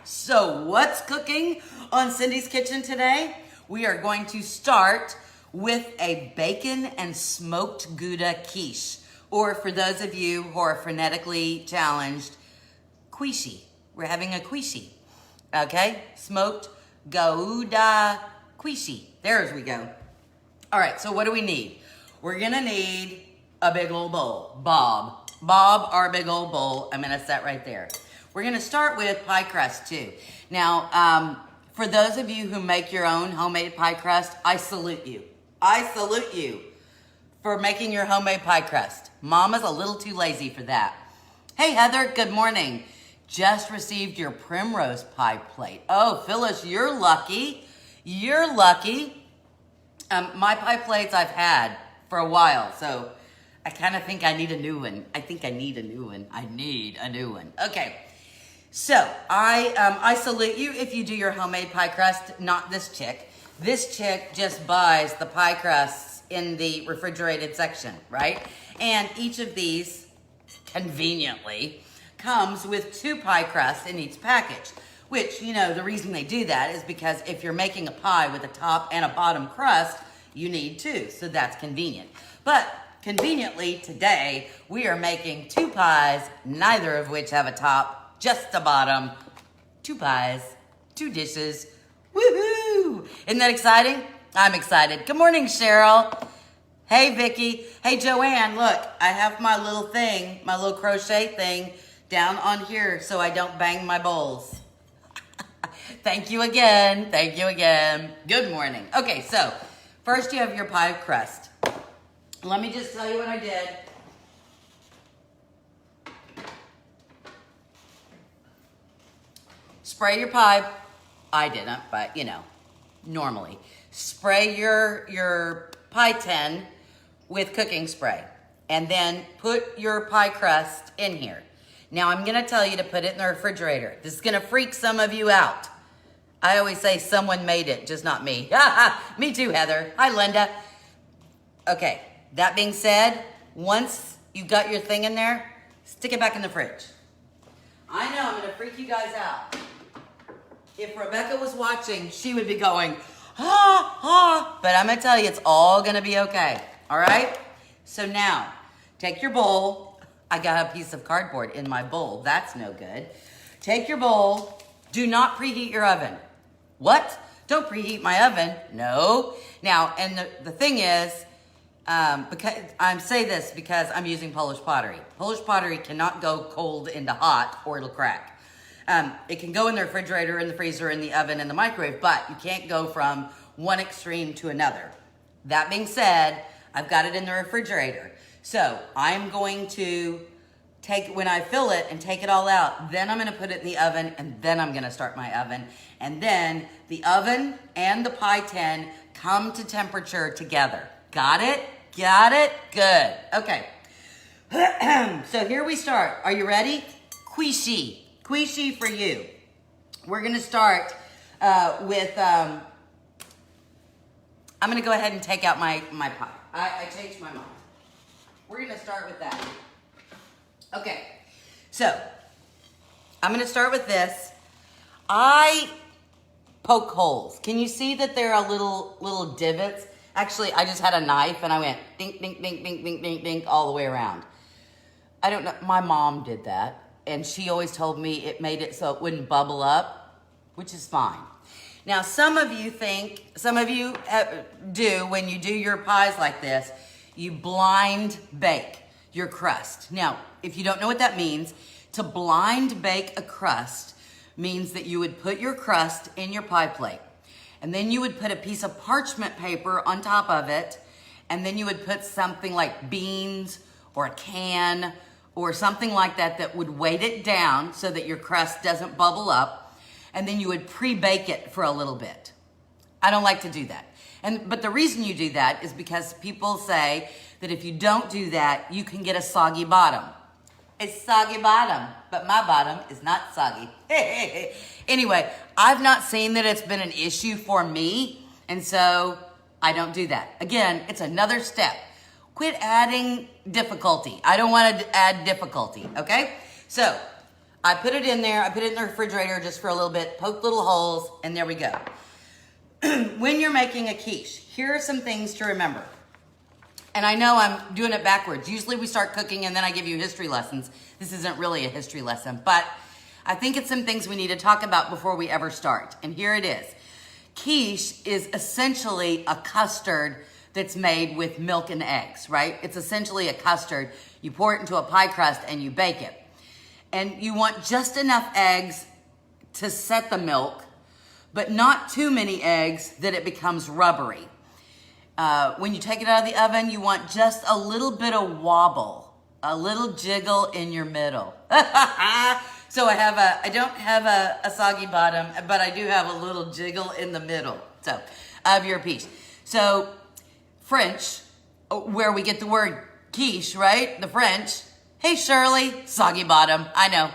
So what's cooking on Cindy's Kitchen today? We are going to start with a bacon and smoked Gouda quiche. Or for those of you who are phonetically challenged, quiche. We're having a quiche. Okay? Smoked Gouda Quiche. There we go. All right, so what do we need? We're gonna need a big old bowl. Bob, our big old bowl. I'm gonna set right there. We're gonna start with pie crust too. Now, for those of you who make your own homemade pie crust, I salute you. I salute you for making your homemade pie crust. Mama's a little too lazy for that. Hey Heather, good morning. Just received your primrose pie plate. Oh, Phyllis, you're lucky. You're lucky. My pie plates I've had for a while, so I kind of think I need a new one. I need a new one. Okay. So I salute you if you do your homemade pie crust, not this chick. This chick just buys the pie crusts in the refrigerated section, right? And each of these, conveniently, comes with 2 pie crusts in each package, which, you know, the reason they do that is because if you're making a pie with a top and a bottom crust, you need 2, so that's convenient. But conveniently, today, we are making 2 pies, neither of which have a top, just a bottom, 2 pies, 2 dishes. Woohoo! Isn't that exciting? I'm excited. Good morning, Cheryl. Hey, Vicky. Hey, Joanne, look, I have my little thing, my little crochet thing down on here so I don't bang my bowls. Thank you again. Thank you again. Good morning. Okay, so first you have your pie crust. Let me just tell you what I did. Spray your pie. I didn't, but you know, normally. Spray your pie tin with cooking spray and then put your pie crust in here. Now I'm gonna tell you to put it in the refrigerator. This is gonna freak some of you out. I always say someone made it, just not me. Me too, Heather. Hi, Linda. Okay, that being said, once you got your thing in there, stick it back in the fridge. I know, I'm gonna freak you guys out. If Rebecca was watching, she would be going, but I'm gonna tell you, it's all gonna be okay, all right? So now, take your bowl. I got a piece of cardboard in my bowl. That's no good. Take your bowl. Do not preheat your oven. What? Don't preheat my oven. No. Now, and the thing is, because I'm saying this because I'm using Polish Pottery. Polish Pottery cannot go cold into hot or it'll crack. It can go in the refrigerator, in the freezer, in the oven, in the microwave, but you can't go from one extreme to another. That being said, I've got it in the refrigerator. So I'm going to take, when I fill it and take it all out, then I'm gonna put it in the oven and then I'm gonna start my oven. And then the oven and the pie tin come to temperature together. Got it? Got it? Good. Okay. So here we start. Are you ready? Quiche. Quiche for you. We're gonna start with, I'm gonna go ahead and take out my pie. I changed my mind. We're gonna start with that. Okay, so I'm gonna start with this. I poke holes. Can you see that there are little divots? Actually, I just had a knife and I went dink, dink, dink, dink, dink, dink, dink all the way around. I don't know, my mom did that and she always told me it made it so it wouldn't bubble up, which is fine. Now, some of you do, when you do your pies like this, you blind bake your crust. Now, if you don't know what that means, to blind bake a crust means that you would put your crust in your pie plate, and then you would put a piece of parchment paper on top of it, and then you would put something like beans or a can or something like that that would weight it down so that your crust doesn't bubble up, and then you would pre-bake it for a little bit. I don't like to do that. But the reason you do that is because people say that if you don't do that, you can get a soggy bottom. It's soggy bottom, but my bottom is not soggy. Anyway, I've not seen that it's been an issue for me, and so I don't do that. Again, it's another step. Quit adding difficulty. I don't want to add difficulty, okay? So I put it in there. I put it in the refrigerator just for a little bit, poke little holes, and there we go. When you're making a quiche, here are some things to remember. And I know I'm doing it backwards. Usually we start cooking and then I give you history lessons. This isn't really a history lesson, but I think it's some things we need to talk about before we ever start. And here it is. Quiche is essentially a custard that's made with milk and eggs, right? It's essentially a custard. You pour it into a pie crust and you bake it. And you want just enough eggs to set the milk, but not too many eggs that it becomes rubbery. When you take it out of the oven, you want just a little bit of wobble, a little jiggle in your middle. So I don't have a soggy bottom, but I do have a little jiggle in the middle, so, of your piece. So, French, where we get the word quiche, right? The French. Hey, Shirley, soggy bottom, I know.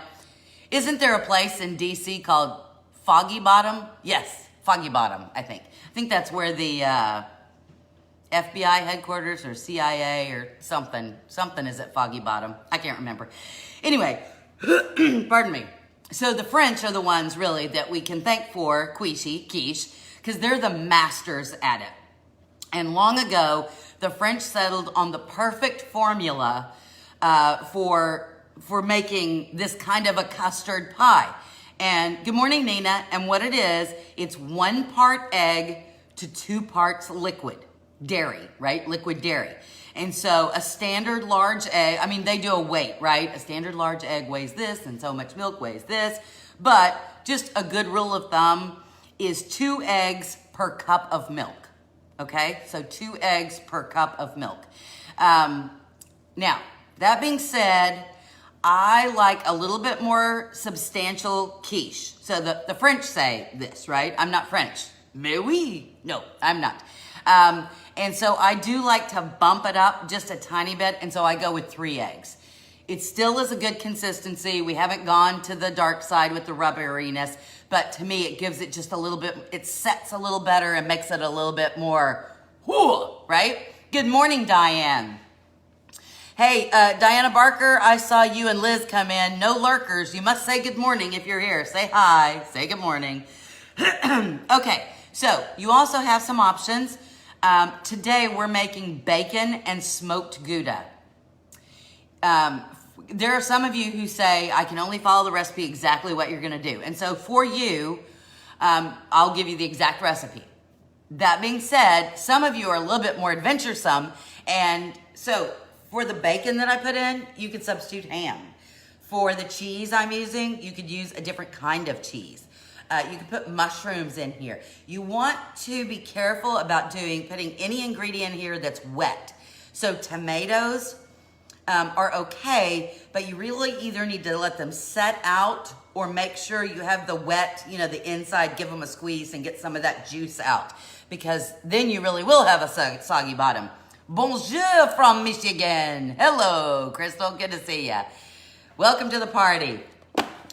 Isn't there a place in DC called Foggy Bottom? Yes, Foggy Bottom, I think. I think that's where the FBI headquarters or CIA or something is at Foggy Bottom. I can't remember. Anyway, pardon me. So the French are the ones really that we can thank for quiche, because they're the masters at it. And long ago, the French settled on the perfect formula for making this kind of a custard pie. And good morning, Nina. And what it is, it's 1 part egg to 2 parts liquid dairy, right? Liquid dairy. And so a standard large egg, I mean, they do a weight, right? A standard large egg weighs this and so much milk weighs this. But just a good rule of thumb is 2 eggs per cup of milk. Okay? So 2 eggs per cup of milk. Now, that being said, I like a little bit more substantial quiche. So the French say this, right? I'm not French. Mais oui. No, I'm not. And so I do like to bump it up just a tiny bit, and so I go with 3 eggs. It still is a good consistency. We haven't gone to the dark side with the rubberiness, but to me it gives it just a little bit, it sets a little better and makes it a little bit more, whoo, right? Good morning, Diane. Hey, Diana Barker, I saw you and Liz come in. No lurkers. You must say good morning if you're here. Say hi. Say good morning. Okay, so you also have some options. Today we're making bacon and smoked Gouda. There are some of you who say, I can only follow the recipe exactly what you're going to do. And so for you, I'll give you the exact recipe. That being said, some of you are a little bit more adventuresome. And so for the bacon that I put in, you could substitute ham. For the cheese I'm using, you could use a different kind of cheese. You can put mushrooms in here. You want to be careful about putting any ingredient here that's wet. So tomatoes are okay, but you really either need to let them set out or make sure you have the wet, the inside, give them a squeeze and get some of that juice out, because then you really will have a soggy bottom. Bonjour from Michigan. Hello, Crystal, good to see ya. Welcome to the party.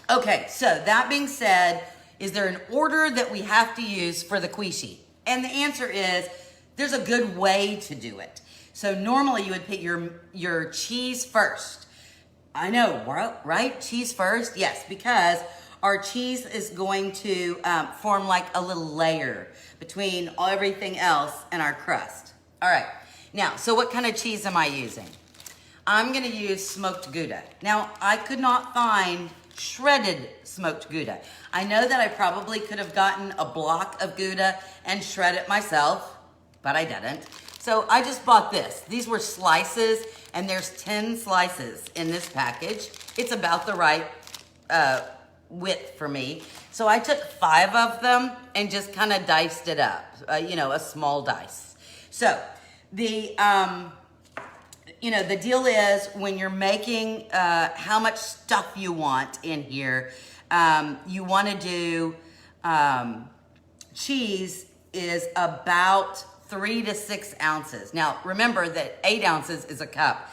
Okay, so that being said, is there an order that we have to use for the quiche? And the answer is, there's a good way to do it. So normally you would put your cheese first. I know, right? Cheese first? Yes, because our cheese is going to form like a little layer between everything else and our crust. All right, now, so what kind of cheese am I using? I'm gonna use smoked Gouda. Now, I could not find shredded smoked Gouda. I know that I probably could have gotten a block of Gouda and shred it myself, but I didn't. So I just bought this. These were slices, and there's 10 slices in this package. It's about the right width for me. So I took 5 of them and just kind of diced it up, a small dice. So the deal is when you're making how much stuff you want in here, you want to do cheese is about 3 to 6 ounces. Now, remember that 8 ounces is a cup.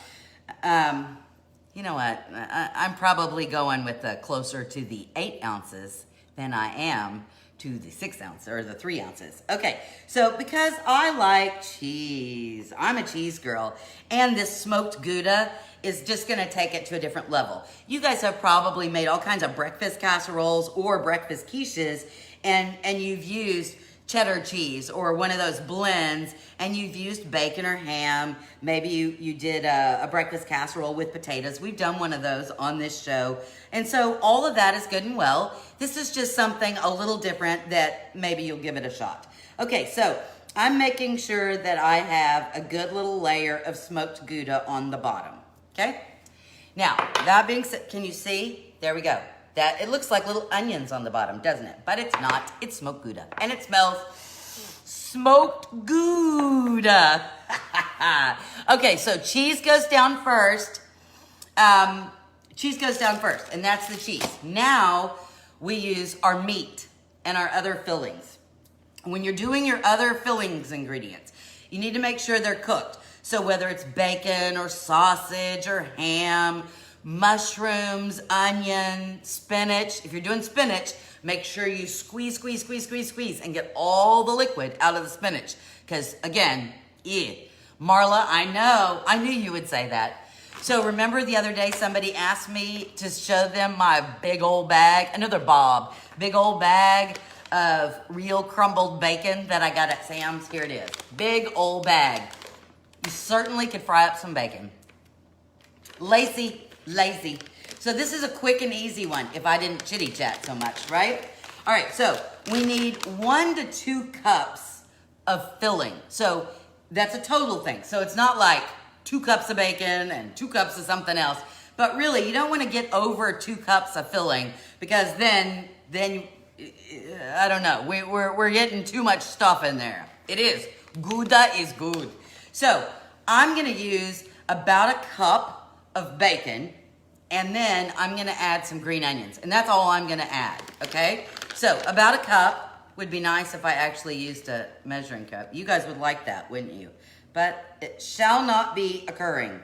You know what? I'm probably going with closer to the 8 ounces than I am to the 6 ounce or the 3 ounces. Okay, so because I like cheese, I'm a cheese girl, and this smoked Gouda is just gonna take it to a different level. You guys have probably made all kinds of breakfast casseroles or breakfast quiches, and you've used cheddar cheese or one of those blends, and you've used bacon or ham. Maybe you did a breakfast casserole with potatoes. We've done one of those on this show. And so all of that is good and well. This is just something a little different that maybe you'll give it a shot. Okay, so I'm making sure that I have a good little layer of smoked Gouda on the bottom, okay? Now, that being said, can you see? There we go. That it looks like little onions on the bottom, doesn't it? But it's not. It's smoked Gouda. And it smells smoked Gouda. Okay, so cheese goes down first. Cheese goes down first, and that's the cheese. Now we use our meat and our other fillings. When you're doing your other fillings ingredients, you need to make sure they're cooked. So whether it's bacon or sausage or ham, mushrooms, onion, spinach. If you're doing spinach, make sure you squeeze and get all the liquid out of the spinach. Because again, Marla, I knew you would say that. So remember the other day somebody asked me to show them my big old bag, another Bob, big old bag of real crumbled bacon that I got at Sam's. Here it is, big old bag. You certainly could fry up some bacon. Lazy. So this is a quick and easy one if I didn't chitty chat so much, right? All right, so we need 1 to 2 cups of filling. So that's a total thing. So it's not like 2 cups of bacon and 2 cups of something else. But really, you don't want to get over 2 cups of filling because then I don't know. We're getting too much stuff in there. It is. Gouda is good. So I'm going to use about a cup of bacon, and then I'm gonna add some green onions, and that's all I'm gonna add, okay? So about a cup would be nice if I actually used a measuring cup. You guys would like that, wouldn't you? But it shall not be occurring.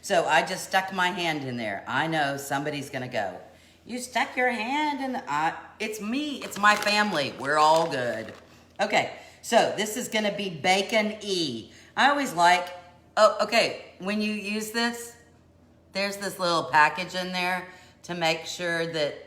So I just stuck my hand in there. I know somebody's gonna go, you stuck your hand in the, it's me, it's my family, we're all good. Okay, so this is gonna be bacon-y. I always like, when you use this, there's this little package in there to make sure that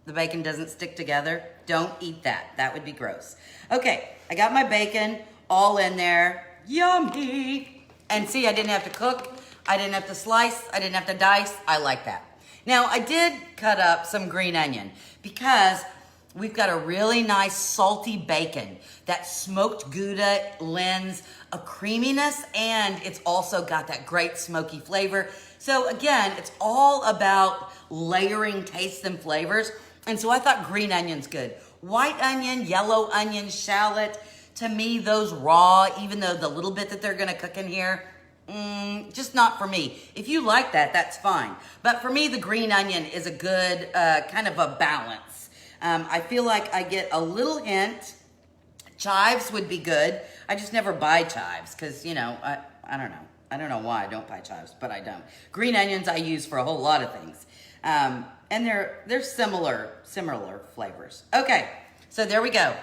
the bacon doesn't stick together. Don't eat that. That would be gross. Okay, I got my bacon all in there. Yummy! And see, I didn't have to cook. I didn't have to slice. I didn't have to dice. I like that. Now, I did cut up some green onion because we've got a really nice salty bacon. That smoked Gouda lends a creaminess, and it's also got that great smoky flavor. So again, it's all about layering tastes and flavors. And so I thought green onion's good. White onion, yellow onion, shallot, to me, those raw, even though the little bit that they're gonna cook in here, just not for me. If you like that, that's fine. But for me, the green onion is a good kind of a balance. I feel like I get a little hint. Chives would be good. I just never buy chives because, I don't know. I don't know why I don't buy chives, but I don't. Green onions I use for a whole lot of things. And they're similar flavors. Okay, so there we go.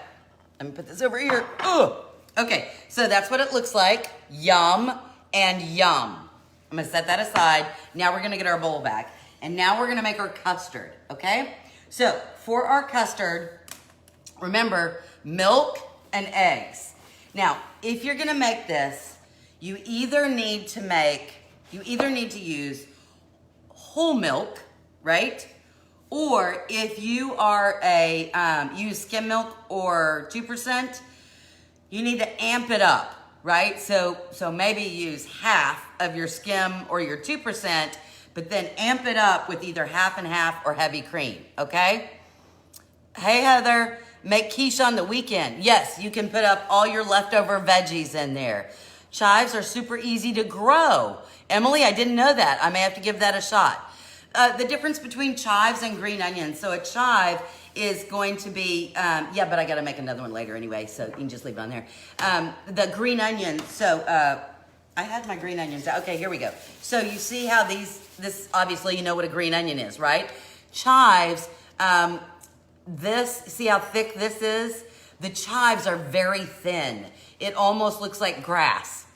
Let me put this over here. Ugh. Okay, so that's what it looks like. Yum and yum. I'm gonna set that aside. Now we're gonna get our bowl back. And now we're gonna make our custard, okay? So for our custard, remember, milk and eggs. Now, if you're gonna make this, you either need to use whole milk, right? Or if you are use skim milk or 2%, you need to amp it up, right? So maybe use half of your skim or your 2%, but then amp it up with either half and half or heavy cream, okay? Hey, Heather, make quiche on the weekend. Yes, you can put up all your leftover veggies in there. Chives are super easy to grow. Emily, I didn't know that. I may have to give that a shot. The difference between chives and green onions. So a chive is going to be, but I got to make another one later anyway, so you can just leave it on there. The green onion, so I had my green onions out. Okay, here we go. So you see how this obviously you know what a green onion is, right? Chives, see how thick this is? The chives are very thin. It almost looks like grass.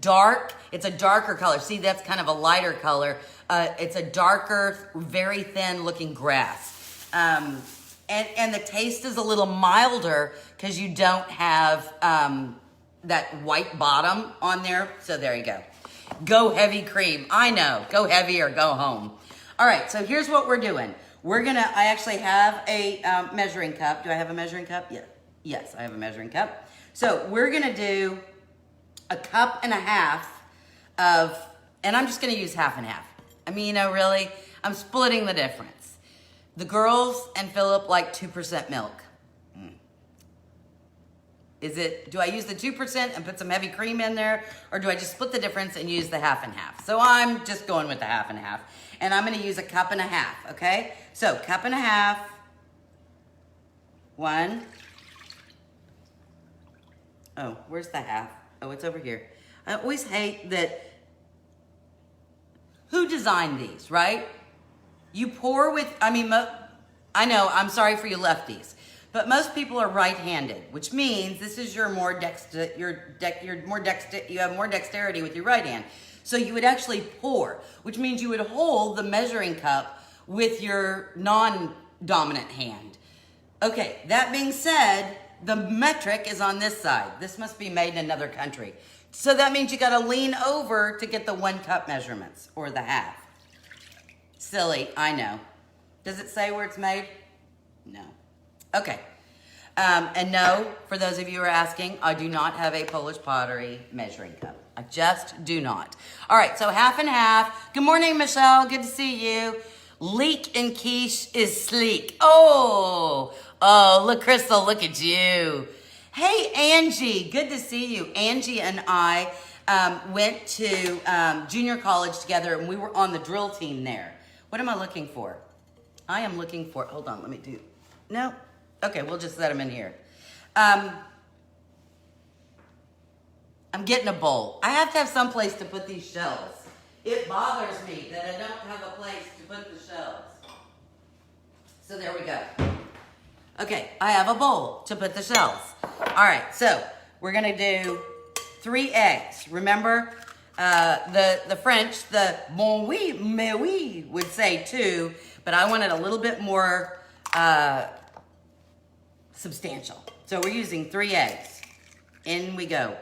Dark, it's a darker color. See, that's kind of a lighter color. It's a darker, very thin looking grass. And the taste is a little milder because you don't have that white bottom on there. So there you go. Go heavy cream. I know, go heavy or go home. All right, so here's what we're doing. I actually have a measuring cup. Do I have a measuring cup? Yeah. Yes, I have a measuring cup. So we're gonna do 1.5 cups of, and I'm just gonna use half and half. I mean, really, I'm splitting the difference. The girls and Philip like 2% milk. Do I use the 2% and put some heavy cream in there, or do I just split the difference and use the half and half? So I'm just going with the half and half, and I'm gonna use 1.5 cups, okay? So 1.5 cups, 1. Oh, where's the half? Oh, it's over here. I always hate that. Who designed these, right? You pour with, I know, I'm sorry for you lefties, but most people are right-handed, which means this is you have more dexterity with your right hand. So you would actually pour, which means you would hold the measuring cup with your non-dominant hand. Okay, that being said, the metric is on this side. This must be made in another country. So that means you gotta lean over to get the 1 cup measurements, or the half. Silly, I know. Does it say where it's made? No. Okay. And no, for those of you who are asking, I do not have a Polish Pottery measuring cup. I just do not. All right, so half and half. Good morning, Michelle. Good to see you. Leek and quiche is sleek. Oh, look, Crystal, look at you. Hey, Angie, good to see you. Angie and I went to junior college together, and we were on the drill team there. What am I looking for? I am looking for, hold on, let me do, no? Okay, we'll just set them in here. I'm getting a bowl. I have to have some place to put these shells. It bothers me that I don't have a place to put the shells. So there we go. Okay, I have a bowl to put the shells. All right, so we're gonna do 3 eggs. Remember, the French, the bon oui, mais oui, would say 2, but I want it a little bit more substantial. So we're using 3 eggs. In we go.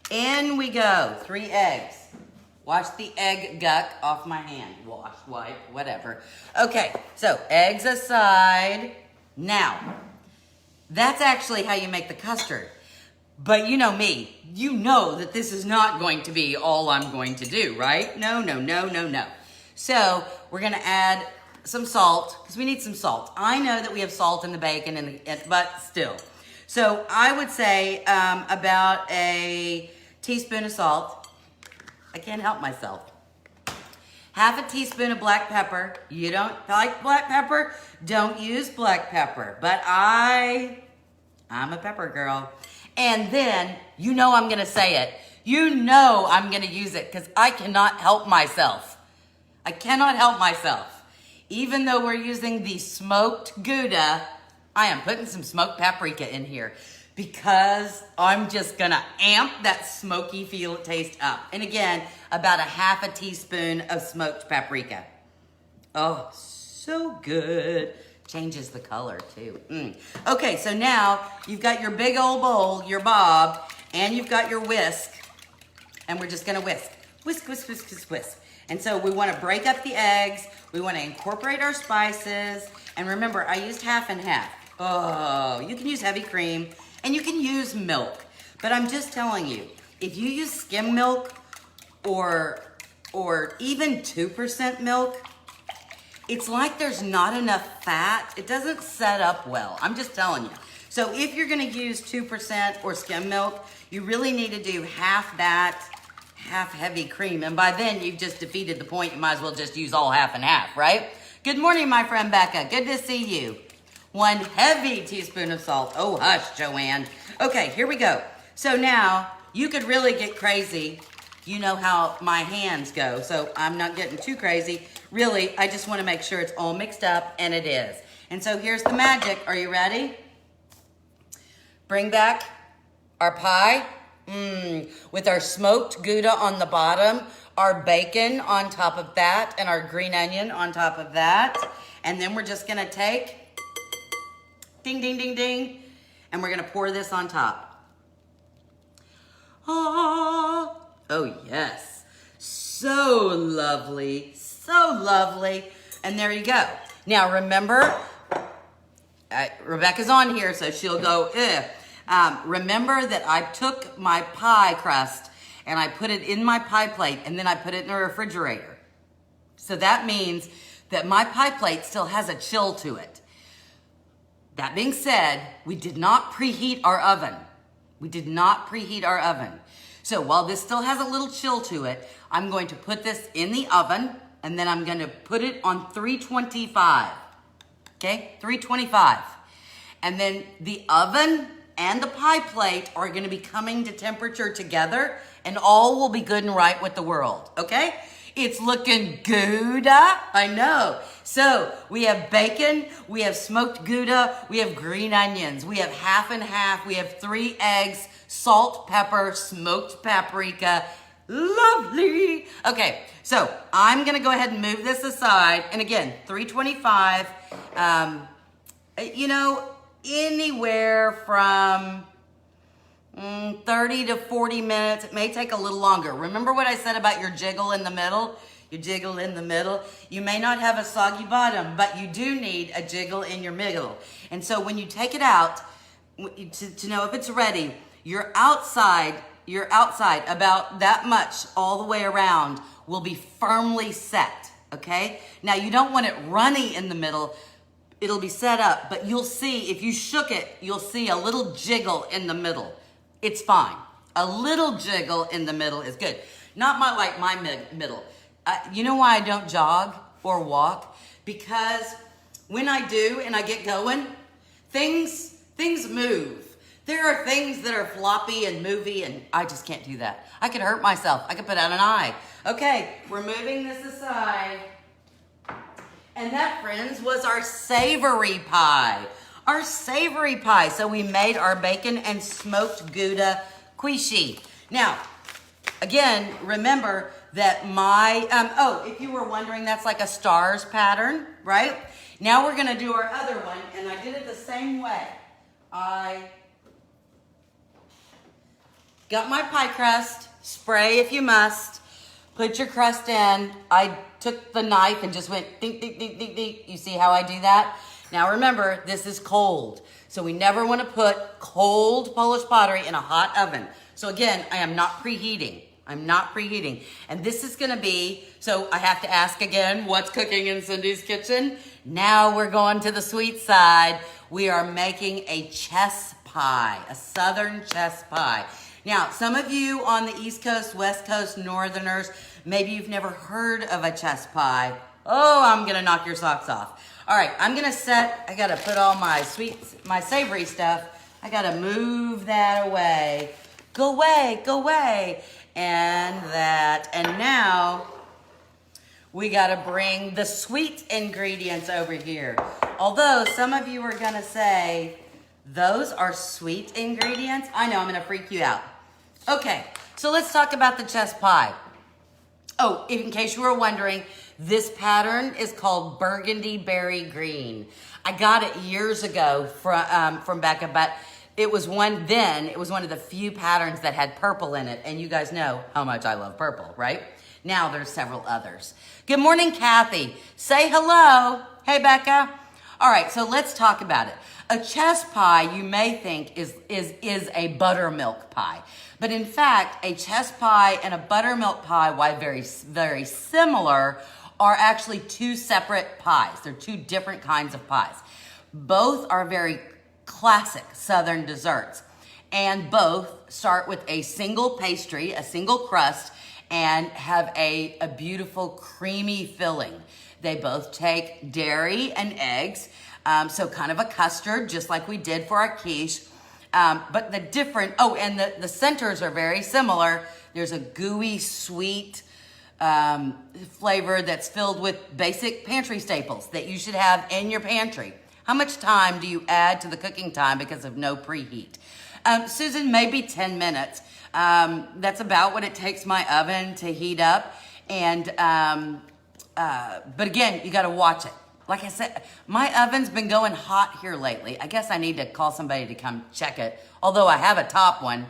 In we go, 3 eggs. Wash the egg guck off my hand. Wash, wipe, whatever. Okay, so eggs aside. Now, that's actually how you make the custard. But you know me, you know that this is not going to be all I'm going to do, right? No, no, no, no, no. So we're gonna add some salt, because we need some salt. I know that we have salt in the bacon, but still. So I would say about a teaspoon of salt. I can't help myself. Half a teaspoon of black pepper. You don't like black pepper? Don't use black pepper. But I'm a pepper girl. And then, you know I'm gonna say it. You know I'm gonna use it because I cannot help myself. I cannot help myself. Even though we're using the smoked Gouda, I am putting some smoked paprika in here because I'm just gonna amp that smoky taste up. And again, about a half a teaspoon of smoked paprika. Oh, so good. Changes the color too. Okay, so now you've got your big old bowl, your bob, and you've got your whisk, and we're just gonna whisk. Whisk, whisk, whisk, whisk, whisk. And so we wanna break up the eggs, we wanna incorporate our spices, and remember, I used half and half. Oh, you can use heavy cream, and you can use milk. But I'm just telling you, if you use skim milk or even 2% milk, it's like there's not enough fat. It doesn't set up well. I'm just telling you. So if you're gonna use 2% or skim milk, you really need to do half that, half heavy cream. And by then you've just defeated the point. You might as well just use all half and half, right? Good morning, my friend Becca. Good to see you. 1 heavy teaspoon of salt. Oh, hush, Joanne. Okay, here we go. So now you could really get crazy. You know how my hands go, so I'm not getting too crazy. really, I just want to make sure it's all mixed up, and it is. And so here's the magic. Are you ready? Bring back our pie with our smoked Gouda on the bottom, our bacon on top of that, and our green onion on top of that. And then we're just gonna take, ding, ding, ding, ding, and we're gonna pour this on top. Oh yes, so lovely, so lovely. And there you go. Now remember, Rebecca's on here, so she'll go, remember that I took my pie crust and I put it in my pie plate and then I put it in the refrigerator. So that means that my pie plate still has a chill to it. That being said, we did not preheat our oven. We did not preheat our oven. So while this still has a little chill to it, I'm going to put this in the oven and then I'm going to put it on 325. Okay, 325. And then the oven and the pie plate are gonna be coming to temperature together and all will be good and right with the world, okay? It's looking Gouda, I know. So we have bacon, we have smoked Gouda, we have green onions, we have half and half, we have 3 eggs, salt, pepper, smoked paprika. Lovely. Okay, so I'm gonna go ahead and move this aside. And again, 325, you know, anywhere from 30 to 40 minutes. It may take a little longer. Remember what I said about your jiggle in the middle? You jiggle in the middle. You may not have a soggy bottom, but you do need a jiggle in your middle. And so when you take it out, to know if it's ready, you're outside about that much all the way around will be firmly set, okay? Now you don't want it runny in the middle. It'll be set up, but you'll see, if you shook it, you'll see a little jiggle in the middle. It's fine. A little jiggle in the middle is good. Not like my middle. You know why I don't jog or walk? Because when I do and I get going, things move. There are things that are floppy and movie, and I just can't do that. I could hurt myself. I could put out an eye. Okay, we're moving this aside. And that, friends, was our savory pie. Our savory pie. So we made our bacon and smoked Gouda Quiche. Now, again, remember that if you were wondering, that's like a stars pattern, right? Now we're gonna do our other one, and I did it the same way. I got my pie crust, spray if you must, put your crust in. I took the knife and just went dink, dink, dink, dink, dink. You see how I do that? Now remember, this is cold. So we never want to put cold Polish pottery in a hot oven. So again, I am not preheating. I'm not preheating. And this is gonna be, so I have to ask again, what's cooking in Cindy's kitchen? Now we're going to the sweet side. We are making a chess pie, a southern chess pie. Now, some of you on the East Coast, West Coast, Northerners, maybe you've never heard of a chess pie. Oh, I'm gonna knock your socks off. All right, I gotta put all my savory stuff, I gotta move that away. Go away, go away. And that, and now we gotta bring the sweet ingredients over here. Although some of you are gonna say, those are sweet ingredients? I know, I'm gonna freak you out. Okay, so let's talk about the chess pie. Oh, in case you were wondering, this pattern is called Burgundy Berry Green. I got it years ago from Becca, but it was one of the few patterns that had purple in it, and you guys know how much I love purple, right? Now there's several others. Good morning, Kathy. Say hello. Hey, Becca. All right, so let's talk about it. A chess pie, you may think, is a buttermilk pie. But in fact, a chess pie and a buttermilk pie, while very, very similar, are actually 2 separate pies. They're 2 different kinds of pies. Both are very classic Southern desserts. And both start with a single pastry, a single crust, and have a beautiful creamy filling. They both take dairy and eggs, so kind of a custard, just like we did for our quiche. But the centers are very similar. There's a gooey, sweet flavor that's filled with basic pantry staples that you should have in your pantry. How much time do you add to the cooking time because of no preheat? Susan, maybe 10 minutes. That's about what it takes my oven to heat up. And, but again, you gotta watch it. Like I said, my oven's been going hot here lately. I guess I need to call somebody to come check it. Although I have a top one.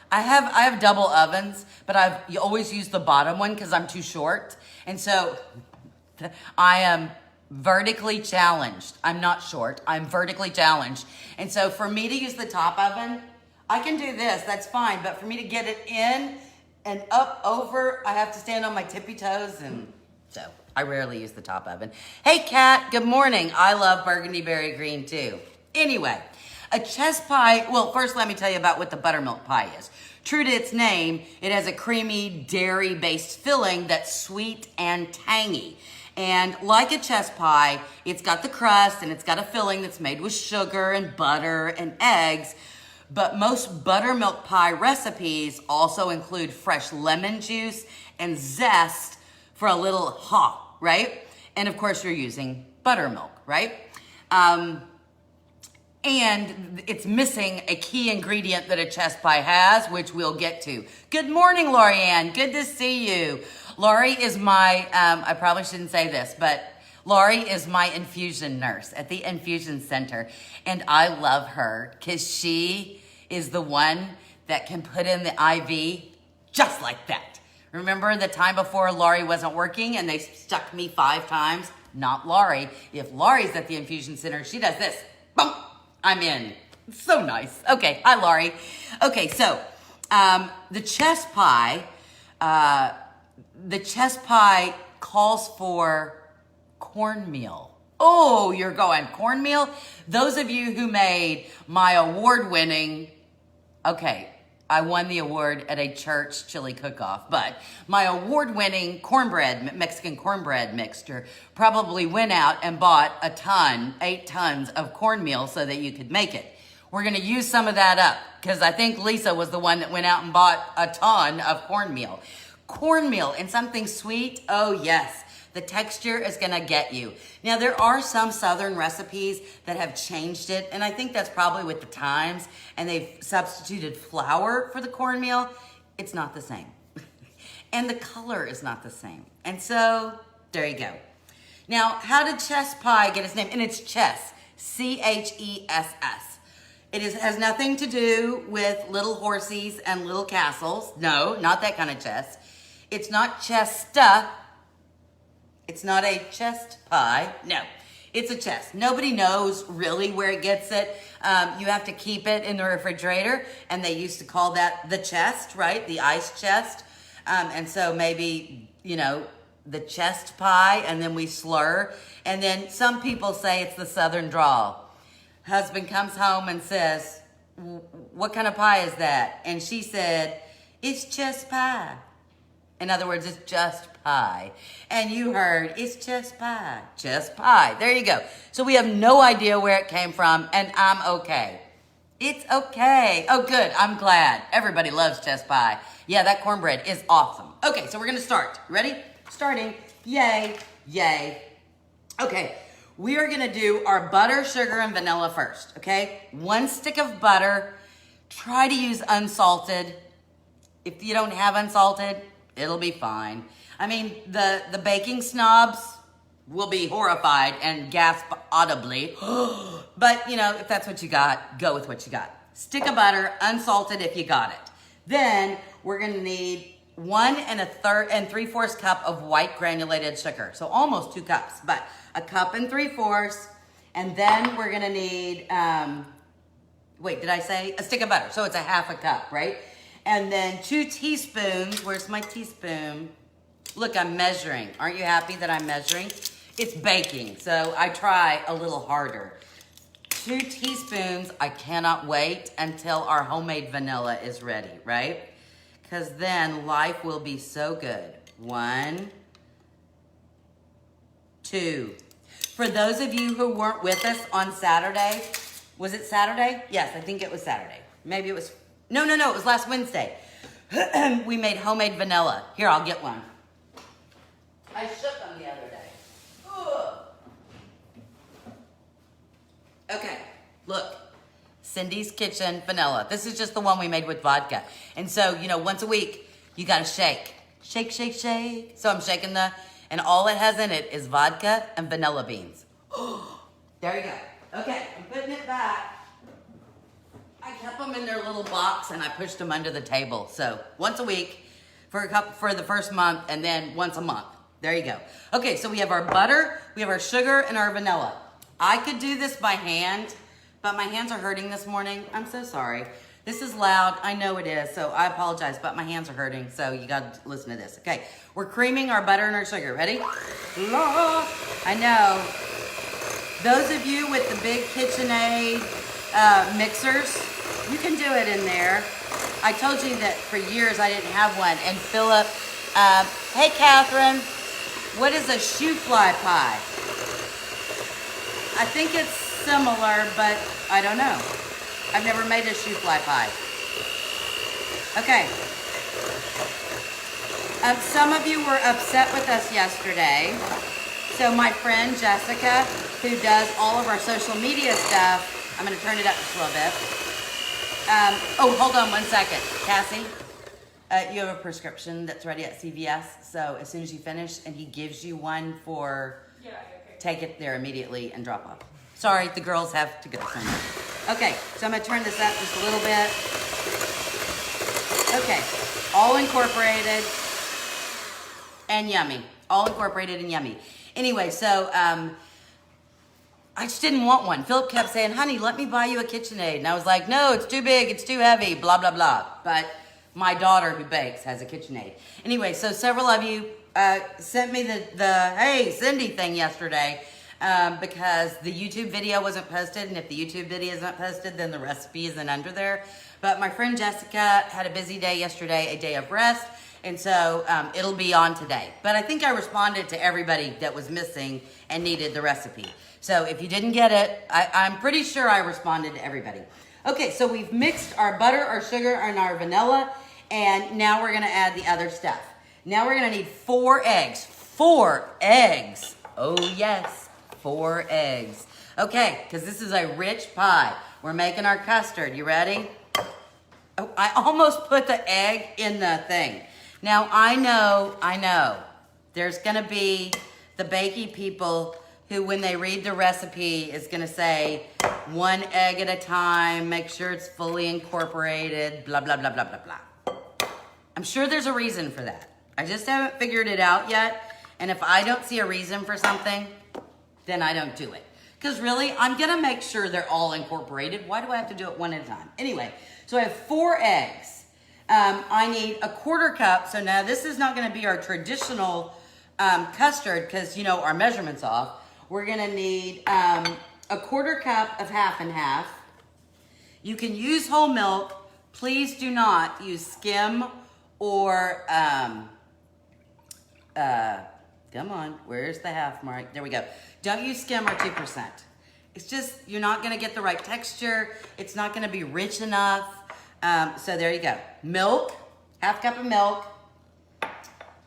I have double ovens, but you always use the bottom one because I'm too short. And so I am vertically challenged. I'm not short, I'm vertically challenged. And so for me to use the top oven, I can do this, that's fine. But for me to get it in and up over, I have to stand on my tippy toes. And so I rarely use the top oven. Hey Kat, good morning. I love burgundy berry green too. Anyway, a chess pie, well, first let me tell you about what the buttermilk pie is. True to its name, it has a creamy dairy-based filling that's sweet and tangy. And like a chess pie, it's got the crust and it's got a filling that's made with sugar and butter and eggs. But most buttermilk pie recipes also include fresh lemon juice and zest for a little hot, right? And of course you're using buttermilk, right? And it's missing a key ingredient that a chess pie has, which we'll get to. Good morning, Lorianne. Good to see you. Lori is my, I probably shouldn't say this, but Lori is my infusion nurse at the infusion center. And I love her because she is the one that can put in the IV just like that. Remember the time before Lori wasn't working and they stuck me 5 times? Not Lori. If Lori's at the infusion center, she does this. Boom. I'm in. It's so nice. Okay, hi Laurie. Okay, so the chess pie calls for cornmeal. Oh, you're going cornmeal? Those of you who made my award-winning, okay, I won the award at a church chili cook-off, but my award-winning Mexican cornbread mixture probably went out and bought 8 tons of cornmeal so that you could make it. We're gonna use some of that up because I think Lisa was the one that went out and bought a ton of cornmeal. Cornmeal and something sweet, oh yes. The texture is gonna get you. Now there are some Southern recipes that have changed it, and I think that's probably with the times, and they've substituted flour for the cornmeal. It's not the same. And the color is not the same. And so, there you go. Now, how did chess pie get its name? And it's chess, C-H-E-S-S. It has nothing to do with little horsies and little castles. No, not that kind of chess. It's not chesta. It's not a chest pie. No, it's a chest. Nobody knows really where it gets it. You have to keep it in the refrigerator, and they used to call that the chest, right? The ice chest. And so maybe, you know, the chest pie, and then we slur. And then some people say it's the Southern drawl. Husband comes home and says, what kind of pie is that? And she said, it's chest pie. In other words, it's just pie. And you heard, it's chest pie. Chest pie. There you go. So we have no idea where it came from, and I'm okay. It's okay. Oh, good. I'm glad. Everybody loves chest pie. Yeah, that cornbread is awesome. Okay, so we're going to start. Ready? Starting. Yay. Yay. Okay, we are going to do our butter, sugar, and vanilla first, okay? 1 stick of butter. Try to use unsalted. If you don't have unsalted, it'll be fine. I mean, the baking snobs will be horrified and gasp audibly. But, you know, if that's what you got, go with what you got. Stick of butter, unsalted if you got it. Then we're going to need 1 3/4 cup of white granulated sugar. So almost 2 cups, but 1 3/4 cups. And then we're going to need, wait, did I say? A stick of butter. So it's 1/2 cup, right? And then 2 teaspoons. Where's my teaspoon? Look, I'm measuring. Aren't you happy that I'm measuring? It's baking, so I try a little harder. 2 teaspoons. I cannot wait until our homemade vanilla is ready, right? Because then life will be so good. 1, 2. For those of you who weren't with us on Saturday, was it Saturday? Yes, I think it was Saturday. Maybe it was, no, it was last Wednesday. We made homemade vanilla. Here, I'll get one. I shook them the other day. Ugh. Okay, look. Cindy's Kitchen vanilla. This is just the one we made with vodka. And so, you know, once a week, you gotta shake. Shake, shake, shake. So I'm shaking and all it has in it is vodka and vanilla beans. There you go. Okay, I'm putting it back. I kept them in their little box and I pushed them under the table. So once a week for the first month and then once a month. There you go. Okay, so we have our butter, we have our sugar, and our vanilla. I could do this by hand, but my hands are hurting this morning. I'm so sorry. This is loud. I know it is, so I apologize, but my hands are hurting, so you got to listen to this. Okay, we're creaming our butter and our sugar. Ready? I know. Those of you with the big KitchenAid mixers, you can do it in there. I told you that for years I didn't have one. And Philip, hey Catherine, what is a shoe fly pie? I think it's similar, but I don't know. I've never made a shoe fly pie. Okay. Some of you were upset with us yesterday. So my friend Jessica, who does all of our social media stuff, I'm gonna turn it up just a little bit. Oh, hold on one second. Cassie, you have a prescription that's ready at CVS. So as soon as you finish, and he gives you one for, take it there immediately and drop off. Sorry, the girls have to go somewhere. Okay, so I'm gonna turn this up just a little bit. Okay, all incorporated and yummy. All incorporated and yummy. Anyway, so I just didn't want one. Philip kept saying, honey, let me buy you a KitchenAid. And I was like, no, it's too big, it's too heavy, blah, blah, blah. But my daughter who bakes has a KitchenAid. Anyway, so several of you sent me the hey, Cindy thing yesterday. Because the YouTube video wasn't posted, and if the YouTube video isn't posted, then the recipe isn't under there. But my friend Jessica had a busy day yesterday, a day of rest, and so it'll be on today. But I think I responded to everybody that was missing and needed the recipe. So if you didn't get it, I'm pretty sure I responded to everybody. Okay, so we've mixed our butter, our sugar, and our vanilla, and now we're gonna add the other stuff. Now we're gonna need 4 eggs. 4 eggs. Oh yes. 4 eggs. Okay, because this is a rich pie. We're making our custard. You ready? Oh, I almost put the egg in the thing. Now, I know, there's going to be the bakey people who, when they read the recipe, is going to say 1 egg at a time, make sure it's fully incorporated, blah, blah, blah, blah, blah, blah. I'm sure there's a reason for that. I just haven't figured it out yet. And if I don't see a reason for something, then I don't do it. Because really, I'm gonna make sure they're all incorporated. Why do I have to do it one at a time? Anyway, so I have 4 eggs. I need a 1/4 cup. So now this is not gonna be our traditional custard because, you know, our measurement's off. We're gonna need a 1/4 cup of half and half. You can use whole milk. Please do not use skim or, come on, where's the half mark? There we go. Don't use skim or 2%. It's just, you're not gonna get the right texture. It's not gonna be rich enough. So there you go. Milk, 1/2 cup of milk.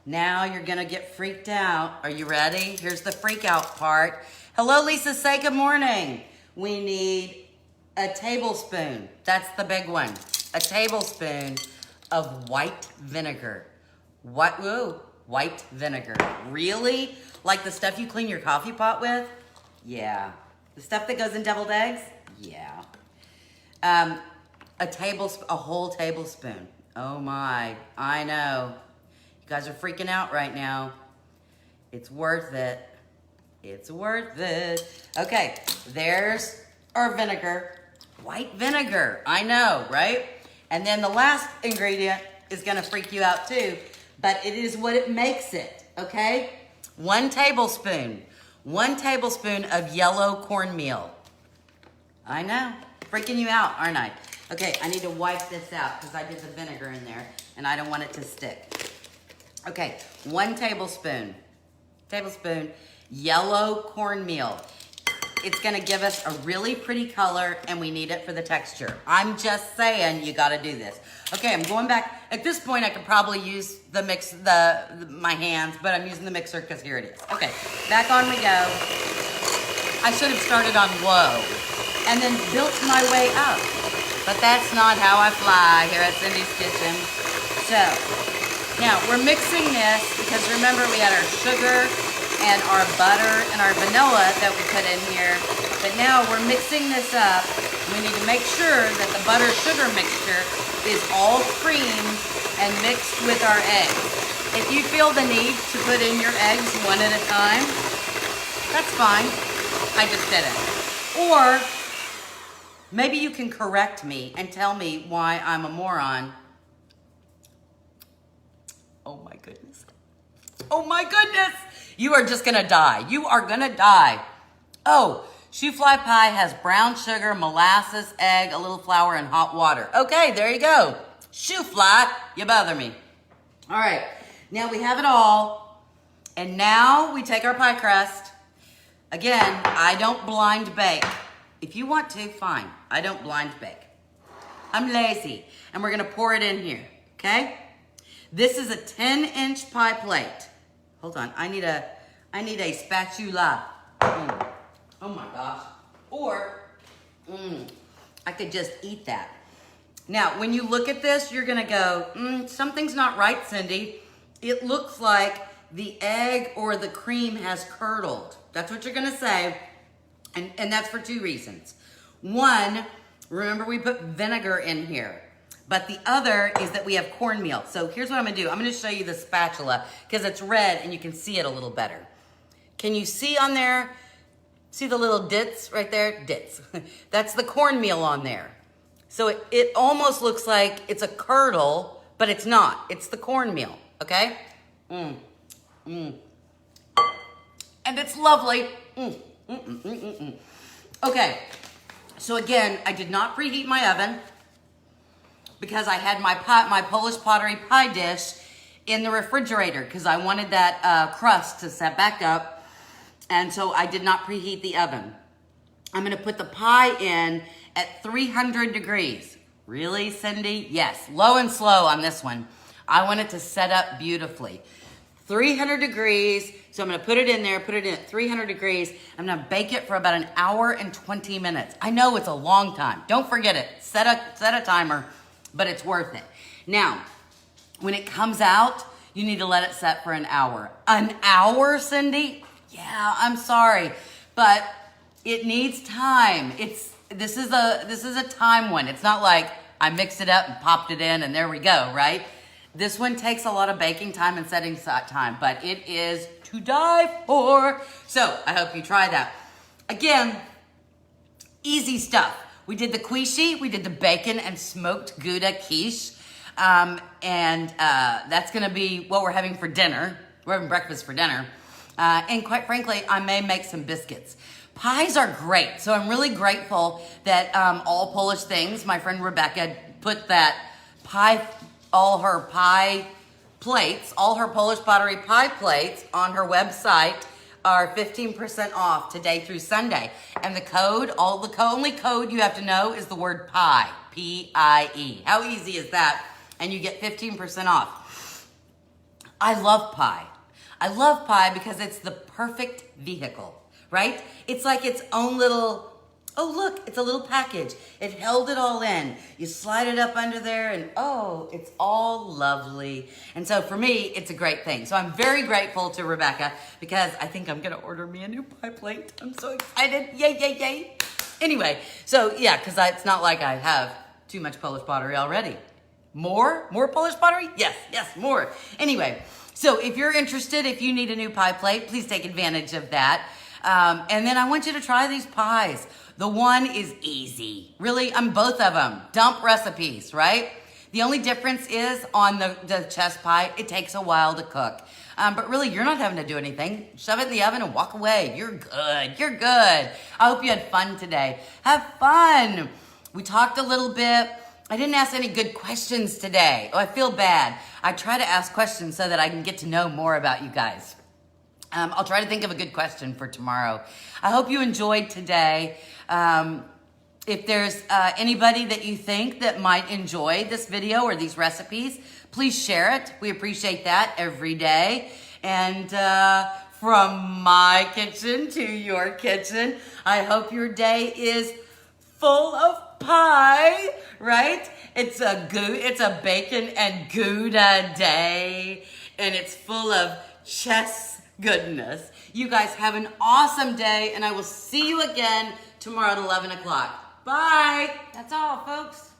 Now you're gonna get freaked out. Are you ready? Here's the freak out part. Hello, Lisa, say good morning. We need a tablespoon. That's the big one. A tablespoon of white vinegar. What, whoa. White vinegar. Really? Like the stuff you clean your coffee pot with? Yeah. The stuff that goes in deviled eggs? Yeah. A whole tablespoon. Oh my, I know. You guys are freaking out right now. It's worth it. It's worth it. Okay, there's our vinegar. White vinegar, I know, right? And then the last ingredient is gonna freak you out too, but it is what it makes it, okay? 1 tablespoon. 1 tablespoon of yellow cornmeal. I know, freaking you out, aren't I? Okay, I need to wipe this out because I did the vinegar in there and I don't want it to stick. Okay, 1 tablespoon. Yellow cornmeal. it's gonna give us a really pretty color and we need it for the texture. I'm just saying you gotta do this. Okay, I'm going back. At this point, I could probably use my hands, but I'm using the mixer because here it is. Okay, back on we go. I should have started on low and then built my way up, but that's not how I fly here at Cindy's Kitchen. So, now we're mixing this because remember we had our sugar and our butter and our vanilla that we put in here, but now we're mixing this up. We need to make sure that the butter sugar mixture is all creamed and mixed with our eggs. If you feel the need to put in your eggs one at a time, that's fine. I just didn't. Or maybe you can correct me and tell me why I'm a moron. Oh my goodness. Oh my goodness. You are just gonna die. You are gonna die. Oh, shoe fly pie has brown sugar, molasses, egg, a little flour, and hot water. Okay, there you go. Shoe fly, you bother me. All right, now we have it all. And now we take our pie crust. Again, I don't blind bake. If you want to, fine. I don't blind bake. I'm lazy. And we're gonna pour it in here, okay? This is a 10-inch pie plate. Hold on, I need a spatula. Oh my gosh. Or, I could just eat that. Now, when you look at this, you're gonna go, something's not right, Cindy. It looks like the egg or the cream has curdled. That's what you're gonna say, and that's for two reasons. One, remember we put vinegar in here, but the other is that we have cornmeal. So here's what I'm gonna do. I'm gonna show you the spatula because it's red and you can see it a little better. Can you see on there, see the little dits right there? Dits. That's the cornmeal on there. So it almost looks like it's a curdle, but it's not. It's the cornmeal, okay? And it's lovely. Okay, so again, I did not preheat my oven because I had my Polish Pottery pie dish in the refrigerator because I wanted that crust to set back up, and so I did not preheat the oven. I'm gonna put the pie in at 300 degrees. Really, Cindy? Yes, low and slow on this one. I want it to set up beautifully. 300 degrees, so I'm gonna put it in there, put it in at 300 degrees. I'm gonna bake it for about an hour and 20 minutes. I know it's a long time. Don't forget it. Set a timer, but it's worth it. Now, when it comes out, you need to let it set for an hour. An hour, Cindy? Yeah, I'm sorry, but it needs time. This is a time one. It's not like I mixed it up and popped it in and there we go, right? This one takes a lot of baking time and setting time, but it is to die for. So I hope you try that. Again, easy stuff. We did the quiche, we did the bacon and smoked Gouda quiche. And that's gonna be what we're having for dinner. We're having breakfast for dinner. And quite frankly, I may make some biscuits. Pies are great. So I'm really grateful that All Polish Things, my friend Rebecca, put that all her pie plates, all her Polish Pottery pie plates on her website are 15% off today through Sunday. And the code, only code you have to know is the word pie, P-I-E. How easy is that? And you get 15% off. I love pie. I love pie because it's the perfect vehicle, right? It's like its own little, oh look, it's a little package. It held it all in. You slide it up under there and oh, it's all lovely. And so for me, it's a great thing. So I'm very grateful to Rebecca because I think I'm gonna order me a new pie plate. I'm so excited, yay, yay, yay. Anyway, so yeah, because it's not like I have too much Polish pottery already. More Polish pottery? Yes, more. Anyway, so if you're interested, if you need a new pie plate, please take advantage of that. And then I want you to try these pies. The one is easy. Really, both of them. Dump recipes, right? The only difference is on the chess pie, it takes a while to cook. But really, you're not having to do anything. Shove it in the oven and walk away. You're good. You're good. I hope you had fun today. Have fun. We talked a little bit. I didn't ask any good questions today. Oh, I feel bad. I try to ask questions so that I can get to know more about you guys. I'll try to think of a good question for tomorrow. I hope you enjoyed today. If there's anybody that you think that might enjoy this video or these recipes, please share it. We appreciate that every day. And from my kitchen to your kitchen, I hope your day is full of pie, right? It's a bacon and Gouda day, and it's full of chess goodness. You guys have an awesome day, and I will see you again tomorrow at 11 o'clock. Bye. That's all, folks.